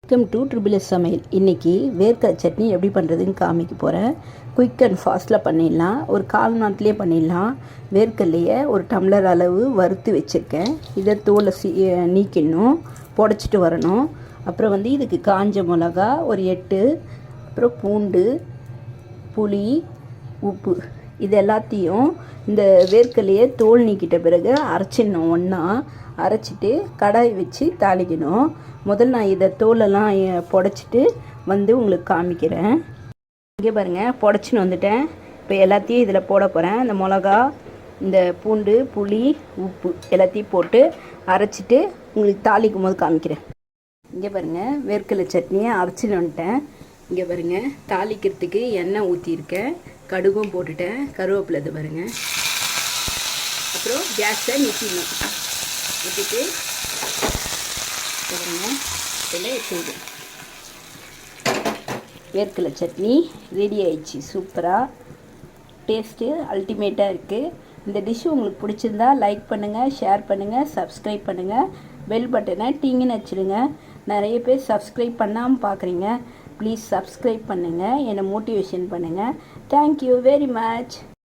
Welcome to triple S சமையல். இன்றைக்கி வேர்க்கடலை சட்னி எப்படி பண்ணுறதுன்னு காமிக்க போகிறேன். குயிக் அண்ட் ஃபாஸ்ட்டில் பண்ணிடலாம். ஒரு 1/4 மணி நேரத்துலேயே பண்ணிடலாம். வேர்க்கடலையை ஒரு டம்ளர் அளவு வறுத்து வச்சுருக்கேன். இதை தோலை நீக்கிடணும், புடச்சிட்டு வரணும். அப்புறம் இதுக்கு காஞ்ச மிளகா ஒரு 8, அப்புறம் பூண்டு, புளி, உப்பு, இது எல்லாத்தையும் இந்த வேர்க்கடலையை தோல் நீக்கிட்ட பிறகு அரைச்சிடணும். ஒன்றா அரைச்சிட்டு கடாய் வச்சு தாளிக்கணும். முதல்ல நான் இதை தோலெல்லாம் புடச்சிட்டு உங்களுக்கு காமிக்கிறேன். இங்கே பாருங்கள், புடச்சின்னு வந்துட்டேன். இப்போ எல்லாத்தையும் இதில் போட போகிறேன். இந்த மிளகா, இந்த பூண்டு, புளி, உப்பு எல்லாத்தையும் போட்டு அரைச்சிட்டு உங்களுக்கு தாளிக்கும் போது காமிக்கிறேன். இங்கே பாருங்கள், வேர்க்கடலை சட்னியை அரைச்சின்னு வந்துட்டேன். இங்கே பாருங்கள், தாளிக்கிறதுக்கு எண்ணெய் ஊற்றிருக்கேன், கடுகும் போட்டுட்டேன், கருவேப்பிலை இது பாருங்கள். அப்புறம் கேஸை நிறுத்திடணும். ஊற்றிட்டு பாருங்க, இதில் எடுத்து வேர்க்கடலை சட்னி ரெடி ஆயிடுச்சு. சூப்பராக டேஸ்ட்டு அல்டிமேட்டாக இருக்குது. இந்த டிஷ்ஷு உங்களுக்கு பிடிச்சிருந்தா லைக் பண்ணுங்கள், ஷேர் பண்ணுங்கள், சப்ஸ்கிரைப் பண்ணுங்கள். பெல் பட்டனை டிங்குன்னு வச்சுடுங்க. நிறைய பேர் சப்ஸ்கிரைப் பண்ணாமல் பார்க்குறீங்க. ப்ளீஸ் சப்ஸ்கிரைப் பண்ணுங்கள், என்னை மோட்டிவேஷன் பண்ணுங்கள். Thank you very much.